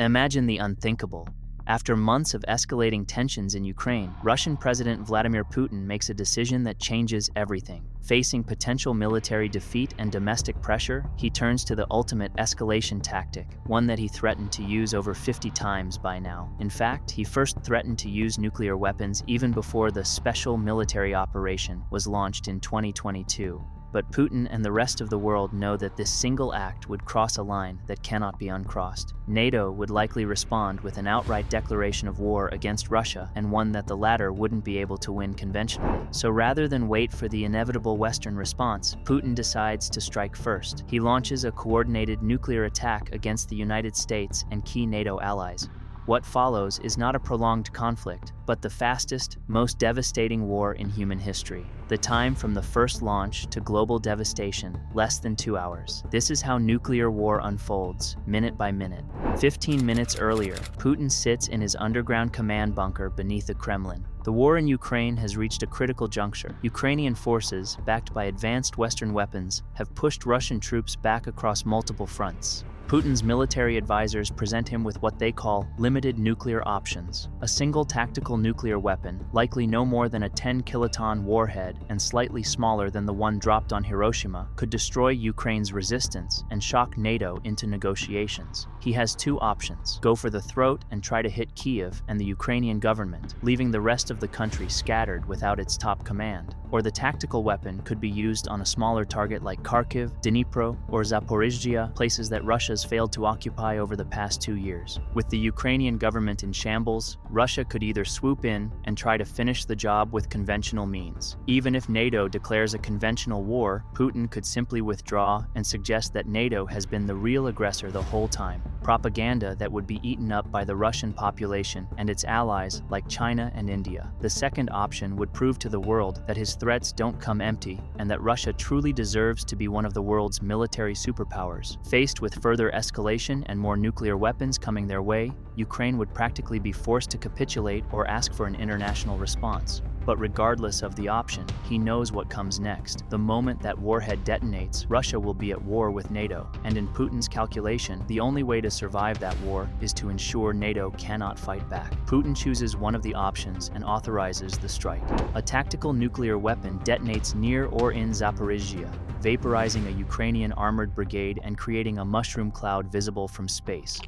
Imagine the unthinkable. After months of escalating tensions in Ukraine, Russian President Vladimir Putin makes a decision that changes everything. Facing potential military defeat and domestic pressure, he turns to the ultimate escalation tactic, one that he threatened to use over 50 times by now. In fact, he first threatened to use nuclear weapons even before the special military operation was launched in 2022. But Putin and the rest of the world know that this single act would cross a line that cannot be uncrossed. NATO would likely respond with an outright declaration of war against Russia, and one that the latter wouldn't be able to win conventionally. So rather than wait for the inevitable Western response, Putin decides to strike first. He launches a coordinated nuclear attack against the United States and key NATO allies. What follows is not a prolonged conflict, but the fastest, most devastating war in human history. The time from the first launch to global devastation, less than 2 hours. This is how nuclear war unfolds, minute by minute. 15 minutes earlier, Putin sits in his underground command bunker beneath the Kremlin. The war in Ukraine has reached a critical juncture. Ukrainian forces, backed by advanced Western weapons, have pushed Russian troops back across multiple fronts. Putin's military advisors present him with what they call limited nuclear options. A single tactical nuclear weapon, likely no more than a 10-kiloton warhead and slightly smaller than the one dropped on Hiroshima, could destroy Ukraine's resistance and shock NATO into negotiations. He has two options: go for the throat and try to hit Kiev and the Ukrainian government, leaving the rest of the country scattered without its top command. Or the tactical weapon could be used on a smaller target like Kharkiv, Dnipro, or Zaporizhzhia, places that Russia's failed to occupy over the past 2 years. With the Ukrainian government in shambles, Russia could either swoop in and try to finish the job with conventional means. Even if NATO declares a conventional war, Putin could simply withdraw and suggest that NATO has been the real aggressor the whole time. Propaganda that would be eaten up by the Russian population and its allies like China and India. The second option would prove to the world that his threats don't come empty and that Russia truly deserves to be one of the world's military superpowers. Faced with further escalation and more nuclear weapons coming their way, Ukraine would practically be forced to capitulate or ask for an international response. But regardless of the option, he knows what comes next. The moment that warhead detonates, Russia will be at war with NATO, and in Putin's calculation, the only way to survive that war is to ensure NATO cannot fight back. Putin chooses one of the options and authorizes the strike. A tactical nuclear weapon detonates near or in Zaporizhzhia, vaporizing a Ukrainian armored brigade and creating a mushroom cloud visible from space.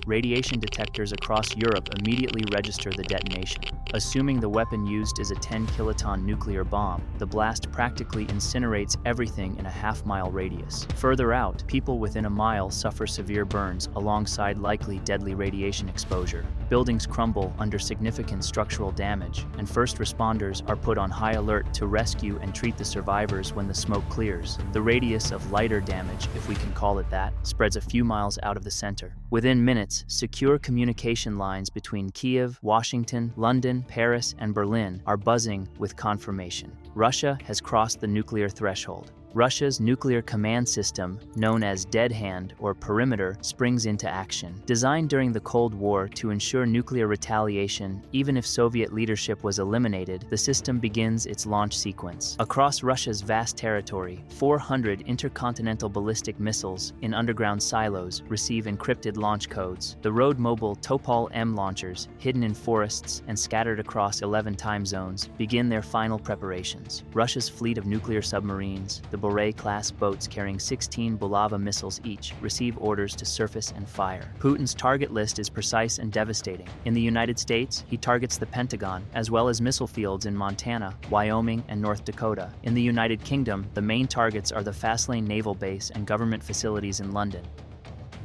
Radiation detectors across Europe immediately register the detonation. Assuming the weapon used is a 10-kiloton nuclear bomb, the blast practically incinerates everything in a half-mile radius. Further out, people within a mile suffer severe burns alongside likely deadly radiation exposure. Buildings crumble under significant structural damage, and first responders are put on high alert to rescue and treat the survivors when the smoke clears. The radius of lighter damage, if we can call it that, spreads a few miles out of the center. Within minutes, secure communication lines between Kiev, Washington, London, Paris, and Berlin are buzzing with confirmation. Russia has crossed the nuclear threshold. Russia's nuclear command system, known as Dead Hand or Perimeter, springs into action. Designed during the Cold War to ensure nuclear retaliation, even if Soviet leadership was eliminated, the system begins its launch sequence. Across Russia's vast territory, 400 intercontinental ballistic missiles in underground silos receive encrypted launch codes. The road-mobile Topol-M launchers, hidden in forests and scattered across 11 time zones, begin their final preparations. Russia's fleet of nuclear submarines, the Boray-class boats carrying 16 Bulava missiles each, receive orders to surface and fire. Putin's target list is precise and devastating. In the United States, he targets the Pentagon, as well as missile fields in Montana, Wyoming, and North Dakota. In the United Kingdom, the main targets are the Faslane Naval Base and government facilities in London.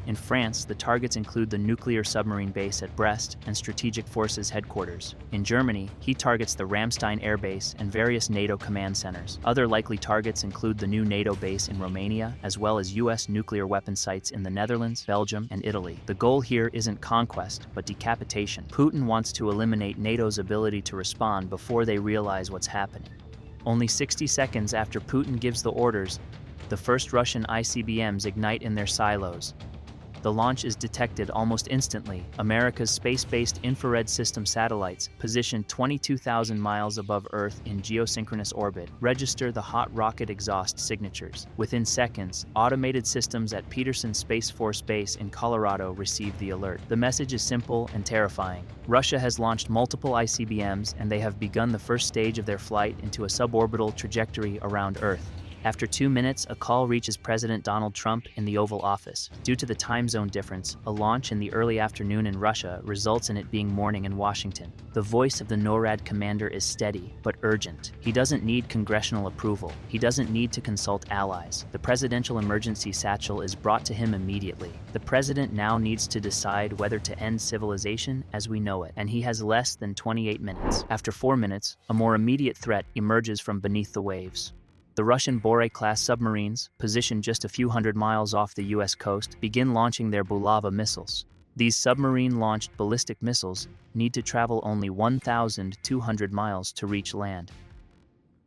In France, the targets include the nuclear submarine base at Brest and Strategic Forces headquarters. In Germany, he targets the Ramstein Air Base and various NATO command centers. Other likely targets include the new NATO base in Romania, as well as U.S. nuclear weapon sites in the Netherlands, Belgium, and Italy. The goal here isn't conquest, but decapitation. Putin wants to eliminate NATO's ability to respond before they realize what's happening. Only 60 seconds after Putin gives the orders, the first Russian ICBMs ignite in their silos. The launch is detected almost instantly. America's space-based infrared system satellites, positioned 22,000 miles above Earth in geosynchronous orbit, register the hot rocket exhaust signatures. Within seconds, automated systems at Peterson Space Force Base in Colorado receive the alert. The message is simple and terrifying. Russia has launched multiple ICBMs, and they have begun the first stage of their flight into a suborbital trajectory around Earth. After 2 minutes, a call reaches President Donald Trump in the Oval Office. Due to the time zone difference, a launch in the early afternoon in Russia results in it being morning in Washington. The voice of the NORAD commander is steady, but urgent. He doesn't need congressional approval. He doesn't need to consult allies. The presidential emergency satchel is brought to him immediately. The president now needs to decide whether to end civilization as we know it, and he has less than 28 minutes. After 4 minutes, a more immediate threat emerges from beneath the waves. The Russian Boray-class submarines, positioned just a few hundred miles off the U.S. coast, begin launching their Bulava missiles. These submarine-launched ballistic missiles need to travel only 1,200 miles to reach land.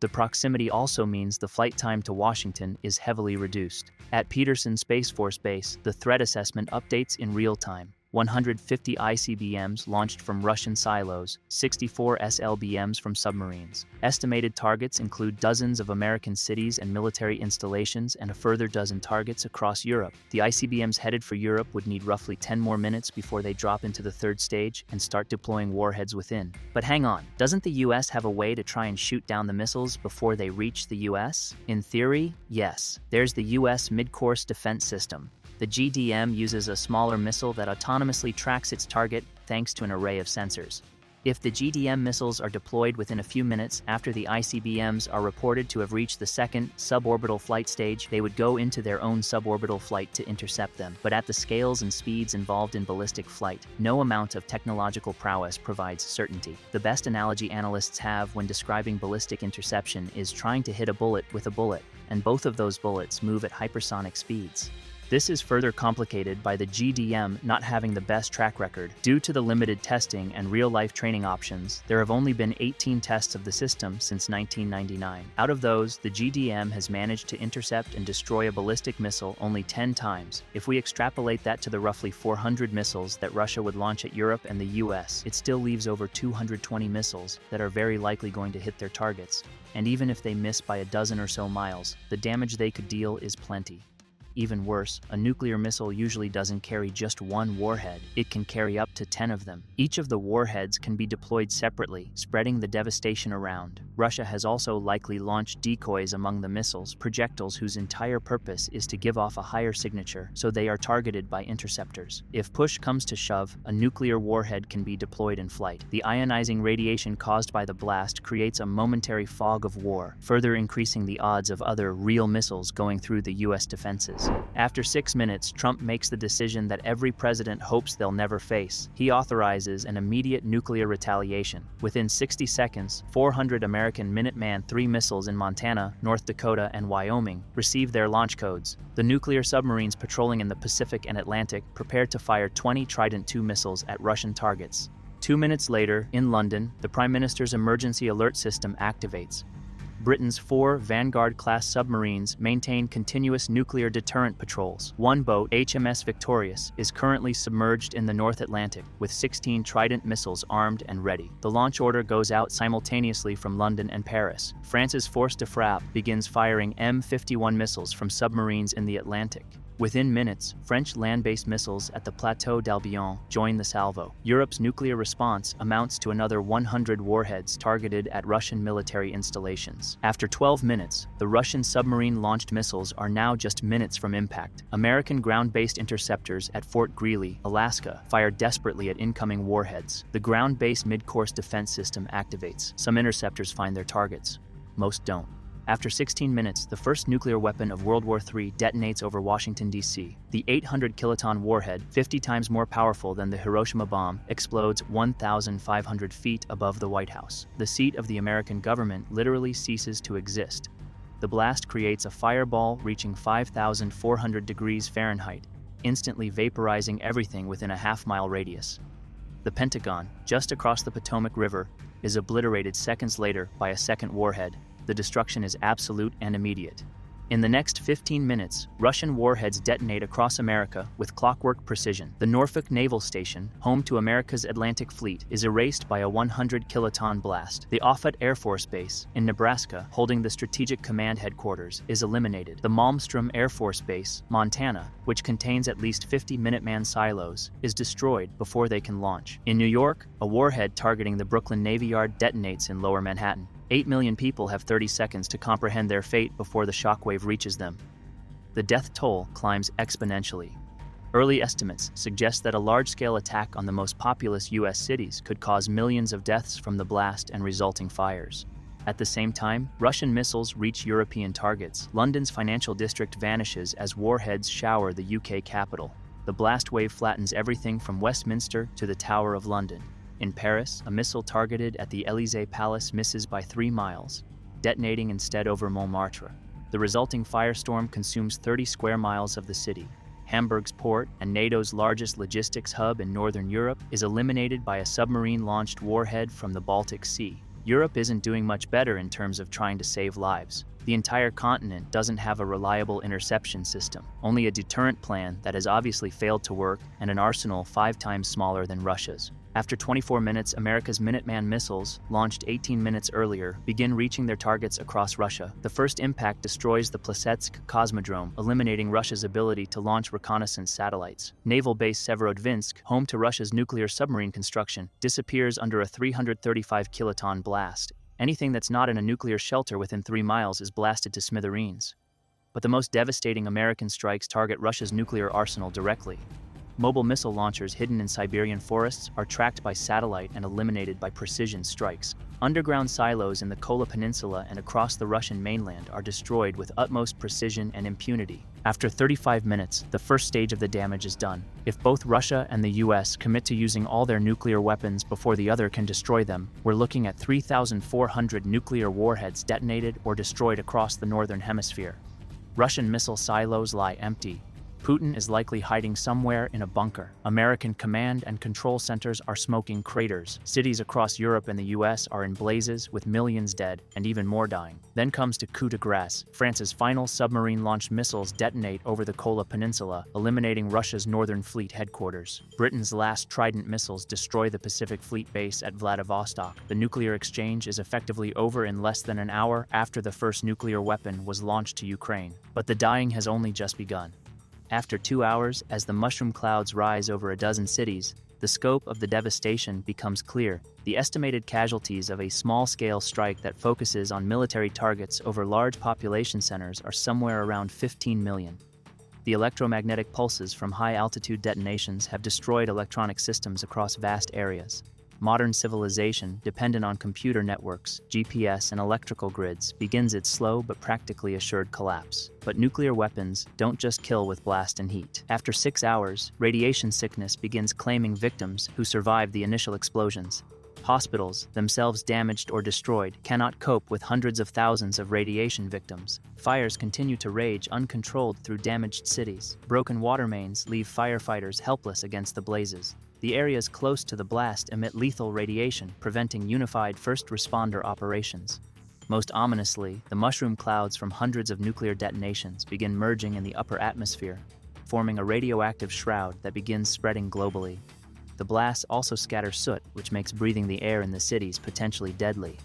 The proximity also means the flight time to Washington is heavily reduced. At Peterson Space Force Base, the threat assessment updates in real time. 150 ICBMs launched from Russian silos, 64 SLBMs from submarines. Estimated targets include dozens of American cities and military installations and a further dozen targets across Europe. The ICBMs headed for Europe would need roughly 10 more minutes before they drop into the third stage and start deploying warheads within. But hang on, doesn't the US have a way to try and shoot down the missiles before they reach the US? In theory, yes. There's the US Mid-Course Defense System. The GDM uses a smaller missile that autonomously tracks its target thanks to an array of sensors. If the GDM missiles are deployed within a few minutes after the ICBMs are reported to have reached the second suborbital flight stage, they would go into their own suborbital flight to intercept them. But at the scales and speeds involved in ballistic flight, no amount of technological prowess provides certainty. The best analogy analysts have when describing ballistic interception is trying to hit a bullet with a bullet, and both of those bullets move at hypersonic speeds. This is further complicated by the GDM not having the best track record. Due to the limited testing and real-life training options, there have only been 18 tests of the system since 1999. Out of those, the GDM has managed to intercept and destroy a ballistic missile only 10 times. If we extrapolate that to the roughly 400 missiles that Russia would launch at Europe and the US, it still leaves over 220 missiles that are very likely going to hit their targets. And even if they miss by a dozen or so miles, the damage they could deal is plenty. Even worse, a nuclear missile usually doesn't carry just one warhead. It can carry up to 10 of them. Each of the warheads can be deployed separately, spreading the devastation around. Russia has also likely launched decoys among the missiles, projectiles whose entire purpose is to give off a higher signature, so they are targeted by interceptors. If push comes to shove, a nuclear warhead can be deployed in flight. The ionizing radiation caused by the blast creates a momentary fog of war, further increasing the odds of other real missiles going through the US defenses. After 6 minutes, Trump makes the decision that every president hopes they'll never face. He authorizes an immediate nuclear retaliation. Within 60 seconds, 400 American Minuteman III missiles in Montana, North Dakota, and Wyoming receive their launch codes. The nuclear submarines patrolling in the Pacific and Atlantic prepare to fire 20 Trident II missiles at Russian targets. 2 minutes later, in London, the Prime Minister's emergency alert system activates. Britain's 4 Vanguard-class submarines maintain continuous nuclear deterrent patrols. One boat, HMS Victorious, is currently submerged in the North Atlantic, with 16 Trident missiles armed and ready. The launch order goes out simultaneously from London and Paris. France's Force de Frappe begins firing M51 missiles from submarines in the Atlantic. Within minutes, French land-based missiles at the Plateau d'Albion join the salvo. Europe's nuclear response amounts to another 100 warheads targeted at Russian military installations. After 12 minutes, the Russian submarine-launched missiles are now just minutes from impact. American ground-based interceptors at Fort Greely, Alaska, fire desperately at incoming warheads. The ground-based mid-course defense system activates. Some interceptors find their targets. Most don't. After 16 minutes, the first nuclear weapon of World War III detonates over Washington, D.C. The 800-kiloton warhead, 50 times more powerful than the Hiroshima bomb, explodes 1,500 feet above the White House. The seat of the American government literally ceases to exist. The blast creates a fireball reaching 5,400 degrees Fahrenheit, instantly vaporizing everything within a half-mile radius. The Pentagon, just across the Potomac River, is obliterated seconds later by a second warhead. The destruction is absolute and immediate. In the next 15 minutes, Russian warheads detonate across America with clockwork precision. The Norfolk Naval Station, home to America's Atlantic Fleet, is erased by a 100-kiloton blast. The Offutt Air Force Base, in Nebraska, holding the Strategic Command Headquarters, is eliminated. The Malmstrom Air Force Base, Montana, which contains at least 50 Minuteman silos, is destroyed before they can launch. In New York, a warhead targeting the Brooklyn Navy Yard detonates in Lower Manhattan. 8 million people have 30 seconds to comprehend their fate before the shockwave reaches them. The death toll climbs exponentially. Early estimates suggest that a large-scale attack on the most populous U.S. cities could cause millions of deaths from the blast and resulting fires. At the same time, Russian missiles reach European targets. London's financial district vanishes as warheads shower the UK capital. The blast wave flattens everything from Westminster to the Tower of London. In Paris, a missile targeted at the Élysée Palace misses by 3 miles, detonating instead over Montmartre. The resulting firestorm consumes 30 square miles of the city. Hamburg's port and NATO's largest logistics hub in northern Europe is eliminated by a submarine-launched warhead from the Baltic Sea. Europe isn't doing much better in terms of trying to save lives. The entire continent doesn't have a reliable interception system, only a deterrent plan that has obviously failed to work and an arsenal 5 times smaller than Russia's. After 24 minutes, America's Minuteman missiles, launched 18 minutes earlier, begin reaching their targets across Russia. The first impact destroys the Plesetsk Cosmodrome, eliminating Russia's ability to launch reconnaissance satellites. Naval base Severodvinsk, home to Russia's nuclear submarine construction, disappears under a 335-kiloton blast. Anything that's not in a nuclear shelter within 3 miles is blasted to smithereens. But the most devastating American strikes target Russia's nuclear arsenal directly. Mobile missile launchers hidden in Siberian forests are tracked by satellite and eliminated by precision strikes. Underground silos in the Kola Peninsula and across the Russian mainland are destroyed with utmost precision and impunity. After 35 minutes, the first stage of the damage is done. If both Russia and the US commit to using all their nuclear weapons before the other can destroy them, we're looking at 3,400 nuclear warheads detonated or destroyed across the northern hemisphere. Russian missile silos lie empty. Putin is likely hiding somewhere in a bunker. American command and control centers are smoking craters. Cities across Europe and the US are in blazes with millions dead and even more dying. Then comes to coup de grace. France's final submarine-launched missiles detonate over the Kola Peninsula, eliminating Russia's Northern Fleet headquarters. Britain's last Trident missiles destroy the Pacific Fleet base at Vladivostok. The nuclear exchange is effectively over in less than an hour after the first nuclear weapon was launched to Ukraine. But the dying has only just begun. After 2 hours, as the mushroom clouds rise over a dozen cities, the scope of the devastation becomes clear. The estimated casualties of a small-scale strike that focuses on military targets over large population centers are somewhere around 15 million. The electromagnetic pulses from high-altitude detonations have destroyed electronic systems across vast areas. Modern civilization, dependent on computer networks, GPS, and electrical grids, begins its slow but practically assured collapse. But nuclear weapons don't just kill with blast and heat. After 6 hours, radiation sickness begins claiming victims who survived the initial explosions. Hospitals, themselves damaged or destroyed, cannot cope with hundreds of thousands of radiation victims. Fires continue to rage uncontrolled through damaged cities. Broken water mains leave firefighters helpless against the blazes. The areas close to the blast emit lethal radiation, preventing unified first responder operations. Most ominously, the mushroom clouds from hundreds of nuclear detonations begin merging in the upper atmosphere, forming a radioactive shroud that begins spreading globally. The blasts also scatter soot, which makes breathing the air in the cities potentially deadly.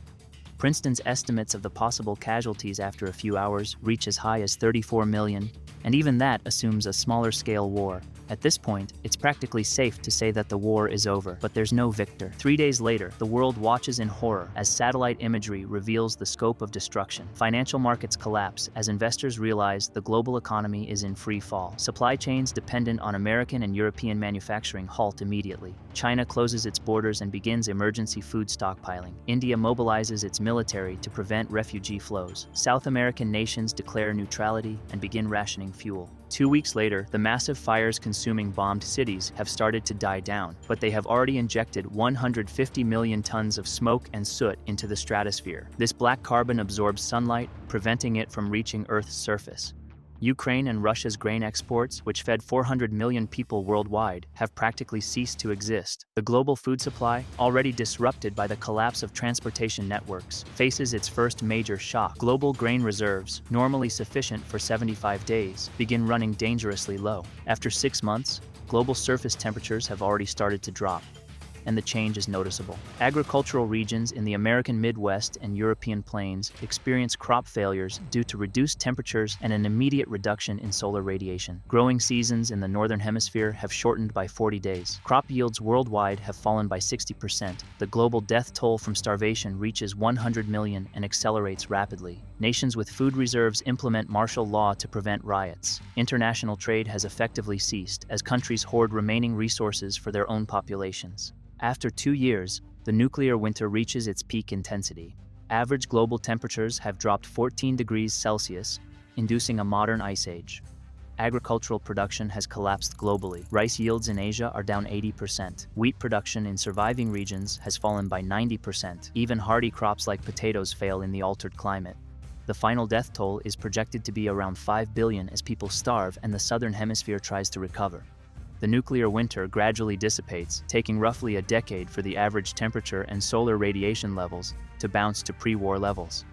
Princeton's estimates of the possible casualties after a few hours reach as high as 34 million, and even that assumes a smaller-scale war. At this point, it's practically safe to say that the war is over, but there's no victor. 3 days later, the world watches in horror as satellite imagery reveals the scope of destruction. Financial markets collapse as investors realize the global economy is in free fall. Supply chains dependent on American and European manufacturing halt immediately. China closes its borders and begins emergency food stockpiling. India mobilizes its military to prevent refugee flows. South American nations declare neutrality and begin rationing fuel. 2 weeks later, the massive fires consuming bombed cities have started to die down, but they have already injected 150 million tons of smoke and soot into the stratosphere. This black carbon absorbs sunlight, preventing it from reaching Earth's surface. Ukraine and Russia's grain exports, which fed 400 million people worldwide, have practically ceased to exist. The global food supply, already disrupted by the collapse of transportation networks, faces its first major shock. Global grain reserves, normally sufficient for 75 days, begin running dangerously low. After 6 months, global surface temperatures have already started to drop, and the change is noticeable. Agricultural regions in the American Midwest and European plains experience crop failures due to reduced temperatures and an immediate reduction in solar radiation. Growing seasons in the Northern Hemisphere have shortened by 40 days. Crop yields worldwide have fallen by 60%. The global death toll from starvation reaches 100 million and accelerates rapidly. Nations with food reserves implement martial law to prevent riots. International trade has effectively ceased as countries hoard remaining resources for their own populations. After 2 years, the nuclear winter reaches its peak intensity. Average global temperatures have dropped 14 degrees Celsius, inducing a modern ice age. Agricultural production has collapsed globally. Rice yields in Asia are down 80%. Wheat production in surviving regions has fallen by 90%. Even hardy crops like potatoes fail in the altered climate. The final death toll is projected to be around 5 billion as people starve and the southern hemisphere tries to recover. The nuclear winter gradually dissipates, taking roughly a decade for the average temperature and solar radiation levels to bounce to pre-war levels.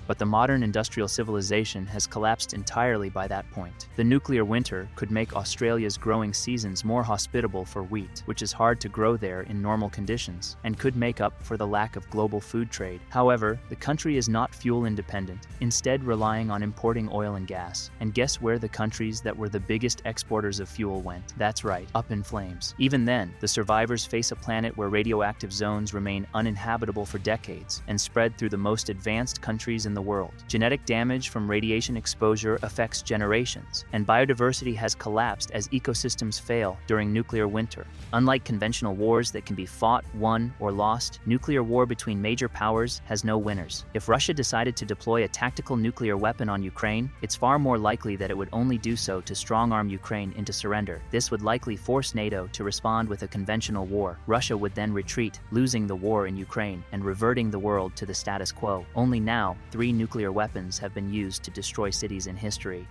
But the modern industrial civilization has collapsed entirely by that point. The nuclear winter could make Australia's growing seasons more hospitable for wheat, which is hard to grow there in normal conditions, and could make up for the lack of global food trade. However, the country is not fuel independent, instead relying on importing oil and gas. And guess where the countries that were the biggest exporters of fuel went? That's right, up in flames. Even then, the survivors face a planet where radioactive zones remain uninhabitable for decades and spread through the most advanced countries in the world. Genetic damage from radiation exposure affects generations, and biodiversity has collapsed as ecosystems fail during nuclear winter. Unlike conventional wars that can be fought, won, or lost, nuclear war between major powers has no winners. If Russia decided to deploy a tactical nuclear weapon on Ukraine, it's far more likely that it would only do so to strong-arm Ukraine into surrender. This would likely force NATO to respond with a conventional war. Russia would then retreat, losing the war in Ukraine and reverting the world to the status quo. Only now, 3 nuclear weapons have been used to destroy cities in history,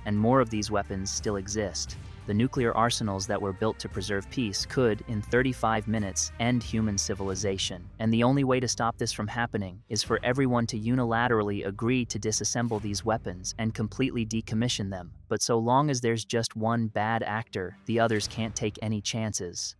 and more of these weapons still exist. The nuclear arsenals that were built to preserve peace could, in 35 minutes, end human civilization. And the only way to stop this from happening is for everyone to unilaterally agree to disassemble these weapons and completely decommission them. But so long as there's just one bad actor, the others can't take any chances.